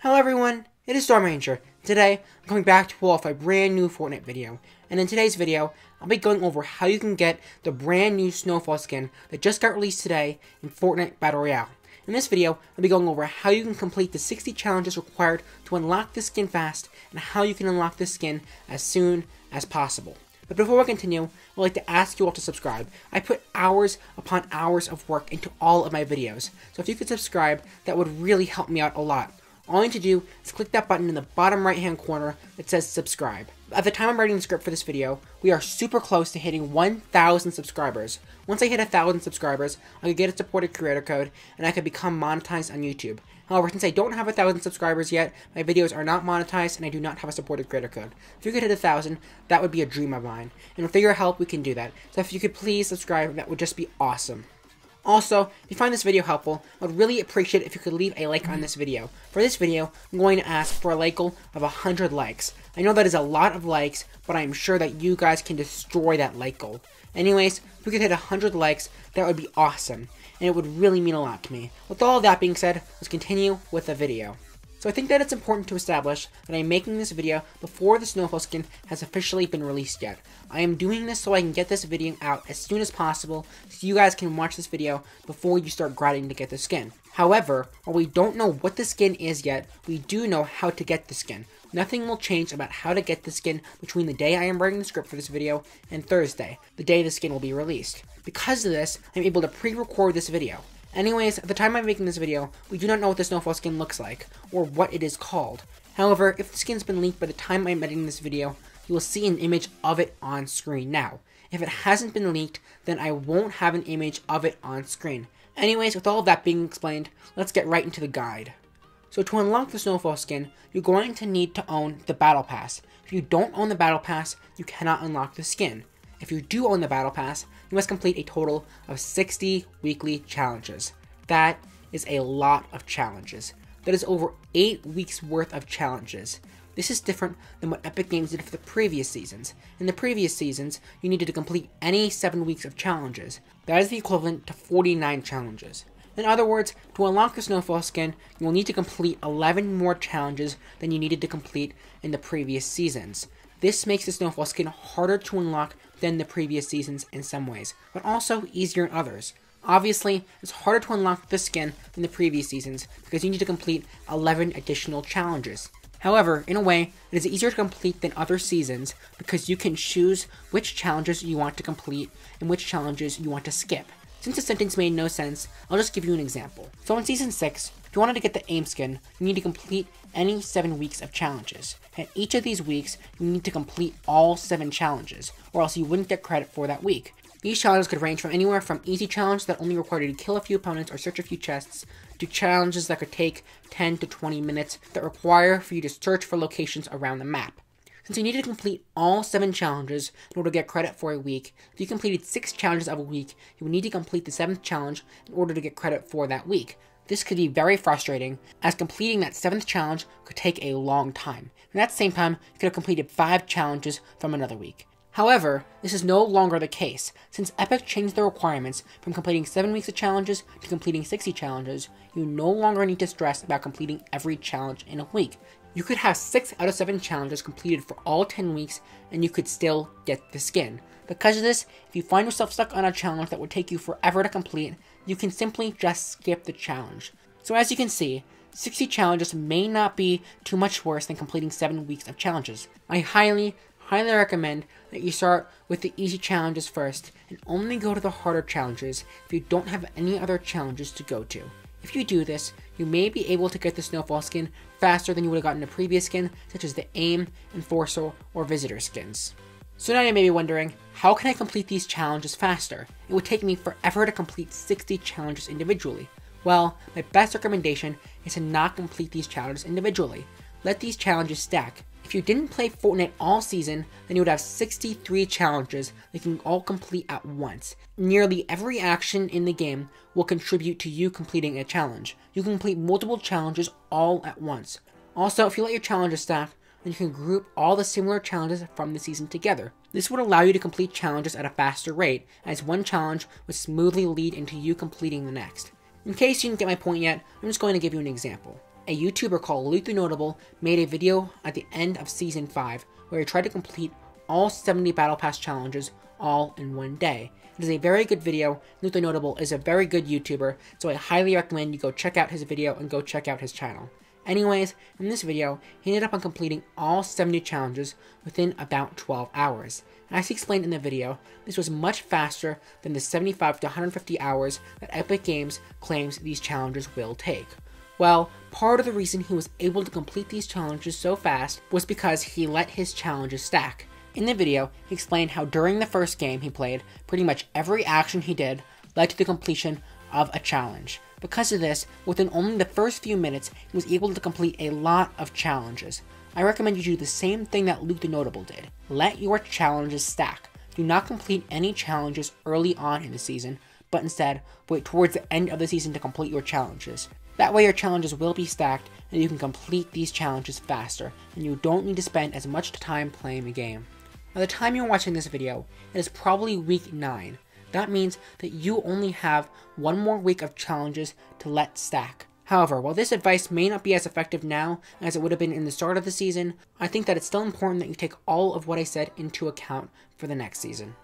Hello everyone, it is Storm Ranger. Today, I'm coming back to pull off a brand new Fortnite video. And in today's video, I'll be going over how you can get the brand new Snowfall skin that just got released today in Fortnite Battle Royale. In this video, I'll be going over how you can complete the 60 challenges required to unlock this skin fast, and how you can unlock this skin as soon as possible. But before we continue, I'd like to ask you all to subscribe. I put hours upon hours of work into all of my videos, so if you could subscribe, that would really help me out a lot. All you need to do is click that button in the bottom right hand corner that says subscribe. At the time I'm writing the script for this video, we are super close to hitting 1,000 subscribers. Once I hit 1,000 subscribers, I could get a supported creator code, and I could become monetized on YouTube. However, since I don't have 1,000 subscribers yet, my videos are not monetized, and I do not have a supported creator code. If you could hit 1,000, that would be a dream of mine. And with your help, we can do that. So if you could please subscribe, that would just be awesome. Also, if you find this video helpful, I would really appreciate it if you could leave a like on this video. For this video, I'm going to ask for a like goal of 100 likes. I know that is a lot of likes, but I am sure that you guys can destroy that like goal. Anyways, if we could hit 100 likes, that would be awesome, and it would really mean a lot to me. With all of that being said, let's continue with the video. So I think that it's important to establish that I'm making this video before the Snowfall skin has officially been released yet. I am doing this so I can get this video out as soon as possible, so you guys can watch this video before you start grinding to get the skin. However, while we don't know what the skin is yet, we do know how to get the skin. Nothing will change about how to get the skin between the day I am writing the script for this video and Thursday, the day the skin will be released. Because of this, I'm able to pre-record this video. Anyways, at the time I'm making this video, we do not know what the Snowfall skin looks like, or what it is called. However, if the skin's been leaked by the time I'm editing this video, you will see an image of it on screen now. If it hasn't been leaked, then I won't have an image of it on screen. Anyways, with all of that being explained, let's get right into the guide. So to unlock the Snowfall skin, you're going to need to own the Battle Pass. If you don't own the Battle Pass, you cannot unlock the skin. If you do own the Battle Pass, you must complete a total of 60 weekly challenges. That is a lot of challenges. That is over 8 weeks worth of challenges. This is different than what Epic Games did for the previous seasons. In the previous seasons, you needed to complete any 7 weeks of challenges. That is the equivalent to 49 challenges. In other words, to unlock the Snowfall skin, you will need to complete 11 more challenges than you needed to complete in the previous seasons. This makes the Snowfall skin harder to unlock than the previous seasons in some ways, but also easier in others. Obviously, it's harder to unlock this skin than the previous seasons because you need to complete 11 additional challenges. However, in a way, it is easier to complete than other seasons because you can choose which challenges you want to complete and which challenges you want to skip. Since the sentence made no sense, I'll just give you an example. So in Season 6, if you wanted to get the aim skin, you need to complete any 7 weeks of challenges. And each of these weeks, you need to complete all 7 challenges, or else you wouldn't get credit for that week. These challenges could range from anywhere from easy challenges that only require you to kill a few opponents or search a few chests, to challenges that could take 10 to 20 minutes that require for you to search for locations around the map. Since you need to complete all 7 challenges in order to get credit for a week, if you completed 6 challenges of a week, you would need to complete the 7th challenge in order to get credit for that week. This could be very frustrating, as completing that 7th challenge could take a long time. And at the same time, you could have completed 5 challenges from another week. However, this is no longer the case. Since Epic changed the requirements from completing 7 weeks of challenges to completing 60 challenges, you no longer need to stress about completing every challenge in a week. You could have 6 out of 7 challenges completed for all 10 weeks, and you could still get the skin. Because of this, if you find yourself stuck on a challenge that would take you forever to complete, you can simply just skip the challenge. So as you can see, 60 challenges may not be too much worse than completing 7 weeks of challenges. I highly recommend that you start with the easy challenges first, and only go to the harder challenges if you don't have any other challenges to go to. If you do this, you may be able to get the Snowfall skin faster than you would have gotten a previous skin, such as the Aim, Enforcer, or Visitor skins. So now you may be wondering, how can I complete these challenges faster? It would take me forever to complete 60 challenges individually. Well, my best recommendation is to not complete these challenges individually. Let these challenges stack. If you didn't play Fortnite all season, then you would have 63 challenges that you can all complete at once. Nearly every action in the game will contribute to you completing a challenge. You can complete multiple challenges all at once. Also, if you let your challenges stack, then you can group all the similar challenges from the season together. This would allow you to complete challenges at a faster rate, as one challenge would smoothly lead into you completing the next. In case you didn't get my point yet, I'm just going to give you an example. a YouTuber called Luke the Notable made a video at the end of Season 5 where he tried to complete all 70 Battle Pass challenges all in one day. It is a very good video. Luke the Notable is a very good YouTuber, so I highly recommend you go check out his video and go check out his channel. Anyways, in this video, he ended up on completing all 70 challenges within about 12 hours. And as he explained in the video, this was much faster than the 75 to 150 hours that Epic Games claims these challenges will take. Well, part of the reason he was able to complete these challenges so fast was because he let his challenges stack. In the video, he explained how during the first game he played, pretty much every action he did led to the completion of a challenge. Because of this, within only the first few minutes, he was able to complete a lot of challenges. I recommend you do the same thing that Luke the Notable did. Let your challenges stack. Do not complete any challenges early on in the season, but instead, wait towards the end of the season to complete your challenges. That way your challenges will be stacked, and you can complete these challenges faster, and you don't need to spend as much time playing the game. By the time you're watching this video, it is probably week 9. That means that you only have one more week of challenges to let stack. However, while this advice may not be as effective now as it would have been in the start of the season, I think that it's still important that you take all of what I said into account for the next season.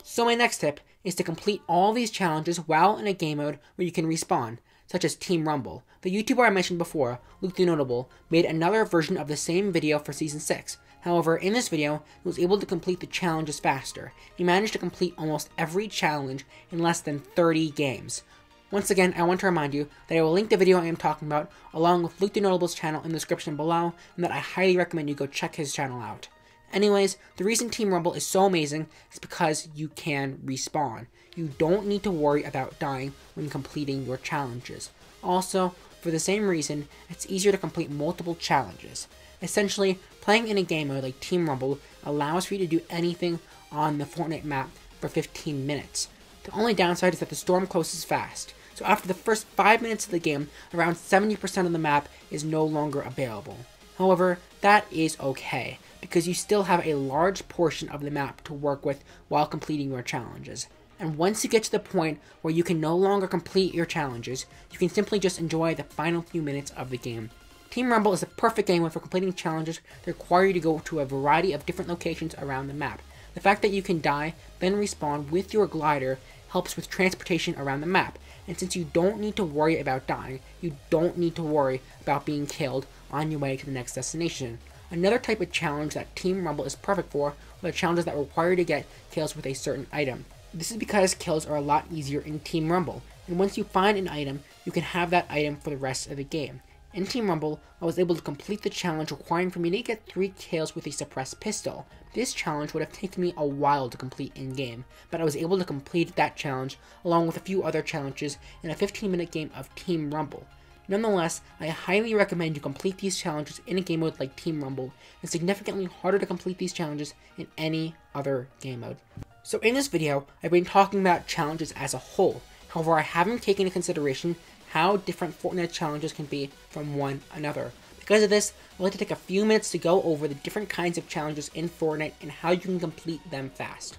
So my next tip is to complete all these challenges while in a game mode where you can respawn, such as Team Rumble. The YouTuber I mentioned before, Luke the Notable, made another version of the same video for Season 6. However, in this video, he was able to complete the challenges faster. He managed to complete almost every challenge in less than 30 games. Once again, I want to remind you that I will link the video I am talking about along with Luke the Notable's channel in the description below, and that I highly recommend you go check his channel out. Anyways, the reason Team Rumble is so amazing is because you can respawn. You don't need to worry about dying when completing your challenges. Also, for the same reason, it's easier to complete multiple challenges. Essentially, playing in a game mode like Team Rumble allows for you to do anything on the Fortnite map for 15 minutes. The only downside is that the storm closes fast, so after the first 5 minutes of the game, around 70% of the map is no longer available. However, that is okay, because you still have a large portion of the map to work with while completing your challenges. And once you get to the point where you can no longer complete your challenges, you can simply just enjoy the final few minutes of the game. Team Rumble is a perfect game for completing challenges that require you to go to a variety of different locations around the map. The fact that you can die, then respawn with your glider helps with transportation around the map. And since you don't need to worry about dying, you don't need to worry about being killed on your way to the next destination. Another type of challenge that Team Rumble is perfect for are the challenges that require you to get kills with a certain item. This is because kills are a lot easier in Team Rumble, and once you find an item, you can have that item for the rest of the game. In Team Rumble, I was able to complete the challenge requiring for me to get 3 kills with a suppressed pistol. This challenge would have taken me a while to complete in-game, but I was able to complete that challenge along with a few other challenges in a 15-minute game of Team Rumble. Nonetheless, I highly recommend you complete these challenges in a game mode like Team Rumble. It's significantly harder to complete these challenges in any other game mode. So in this video, I've been talking about challenges as a whole. However, I haven't taken into consideration how different Fortnite challenges can be from one another. Because of this, I'd like to take a few minutes to go over the different kinds of challenges in Fortnite and how you can complete them fast.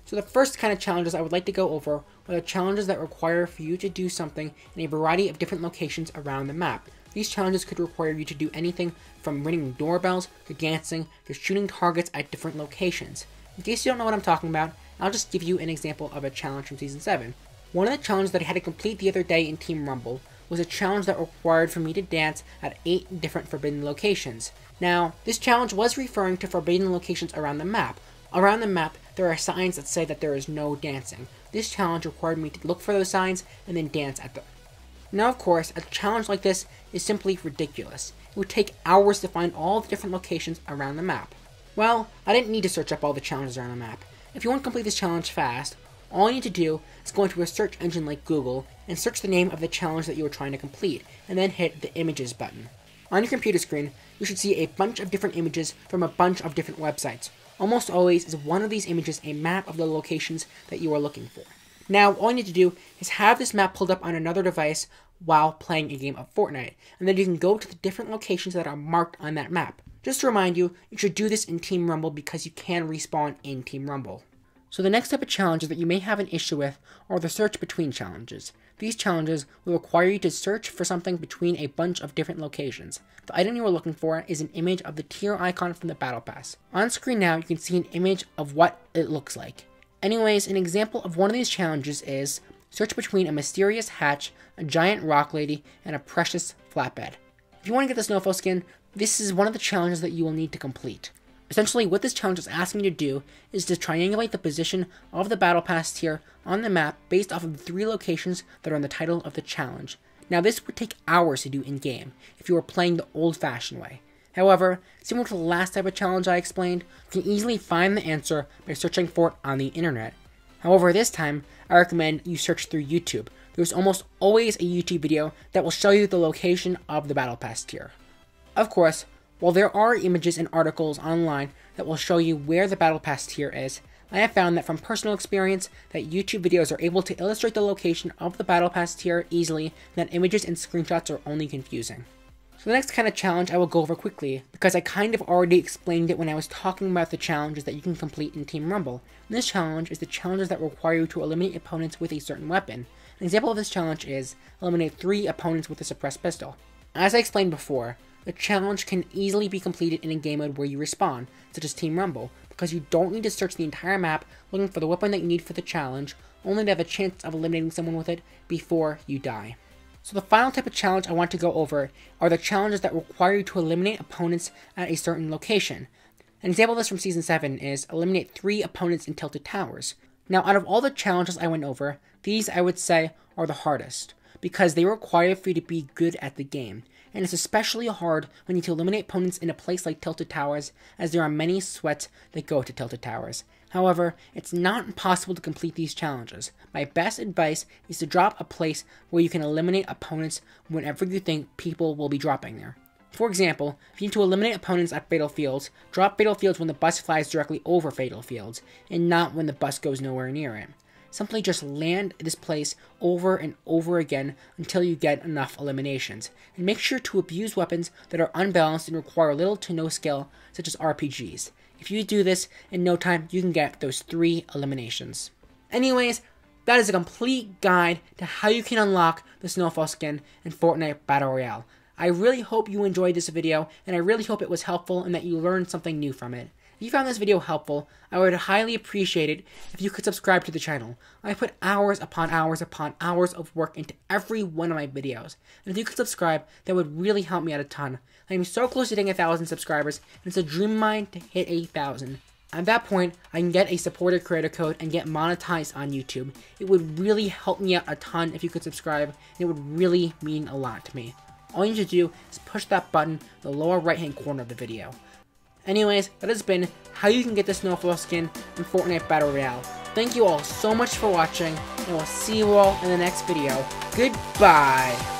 So the first kind of challenges I would like to go over are the challenges that require for you to do something in a variety of different locations around the map. These challenges could require you to do anything from ringing doorbells, to dancing, to shooting targets at different locations. In case you don't know what I'm talking about, I'll just give you an example of a challenge from Season 7. One of the challenges that I had to complete the other day in Team Rumble was a challenge that required for me to dance at 8 different forbidden locations. Now, this challenge was referring to forbidden locations around the map. Around the map, there are signs that say that there is no dancing. This challenge required me to look for those signs and then dance at them. Now, of course, a challenge like this is simply ridiculous. It would take hours to find all the different locations around the map. Well, I didn't need to search up all the challenges around the map. If you want to complete this challenge fast, all you need to do is go into a search engine like Google and search the name of the challenge that you are trying to complete, and then hit the Images button. On your computer screen, you should see a bunch of different images from a bunch of different websites. Almost always is one of these images a map of the locations that you are looking for. Now, all you need to do is have this map pulled up on another device while playing a game of Fortnite, and then you can go to the different locations that are marked on that map. Just to remind you, you should do this in Team Rumble because you can respawn in Team Rumble. So the next type of challenges that you may have an issue with are the search between challenges. These challenges will require you to search for something between a bunch of different locations. The item you are looking for is an image of the tier icon from the battle pass. On screen now, you can see an image of what it looks like. Anyways, an example of one of these challenges is search between a mysterious hatch, a giant rock lady, and a precious flatbed. If you want to get the Snowfall skin, this is one of the challenges that you will need to complete. Essentially, what this challenge is asking you to do is to triangulate the position of the battle pass tier on the map based off of the 3 locations that are in the title of the challenge. Now, this would take hours to do in-game if you were playing the old-fashioned way. However, similar to the last type of challenge I explained, you can easily find the answer by searching for it on the internet. However, this time, I recommend you search through YouTube. There's almost always a YouTube video that will show you the location of the battle pass tier. Of course, while there are images and articles online that will show you where the battle pass tier is, I have found that from personal experience that YouTube videos are able to illustrate the location of the battle pass tier easily, and that images and screenshots are only confusing. So the next kind of challenge I will go over quickly, because I kind of already explained it when I was talking about the challenges that you can complete in Team Rumble. And this challenge is the challenges that require you to eliminate opponents with a certain weapon. An example of this challenge is eliminate 3 opponents with a suppressed pistol. As I explained before, the challenge can easily be completed in a game mode where you respawn, such as Team Rumble, because you don't need to search the entire map looking for the weapon that you need for the challenge, only to have a chance of eliminating someone with it before you die. So the final type of challenge I want to go over are the challenges that require you to eliminate opponents at a certain location. An example of this from Season 7 is eliminate 3 opponents in Tilted Towers. Now, out of all the challenges I went over, these I would say are the hardest, because they require for you to be good at the game. And it's especially hard when you need to eliminate opponents in a place like Tilted Towers, as there are many sweats that go to Tilted Towers. However, it's not impossible to complete these challenges. My best advice is to drop a place where you can eliminate opponents whenever you think people will be dropping there. For example, if you need to eliminate opponents at Fatal Fields, drop Fatal Fields when the bus flies directly over Fatal Fields, and not when the bus goes nowhere near it. Simply just land this place over and over again until you get enough eliminations. And make sure to abuse weapons that are unbalanced and require little to no skill, such as RPGs. If you do this, in no time, you can get those 3 eliminations. Anyways, that is a complete guide to how you can unlock the Snowfall skin in Fortnite Battle Royale. I really hope you enjoyed this video, and I really hope it was helpful and that you learned something new from it. If you found this video helpful, I would highly appreciate it if you could subscribe to the channel. I put hours upon hours upon hours of work into every one of my videos, and if you could subscribe, that would really help me out a ton. I am so close to hitting 1,000 subscribers, and it's a dream of mine to hit 8,000. At that point, I can get a supported creator code and get monetized on YouTube. It would really help me out a ton if you could subscribe, and it would really mean a lot to me. All you need to do is push that button in the lower right hand corner of the video. Anyways, that has been how you can get the Snowfall skin in Fortnite Battle Royale. Thank you all so much for watching, and we'll see you all in the next video. Goodbye!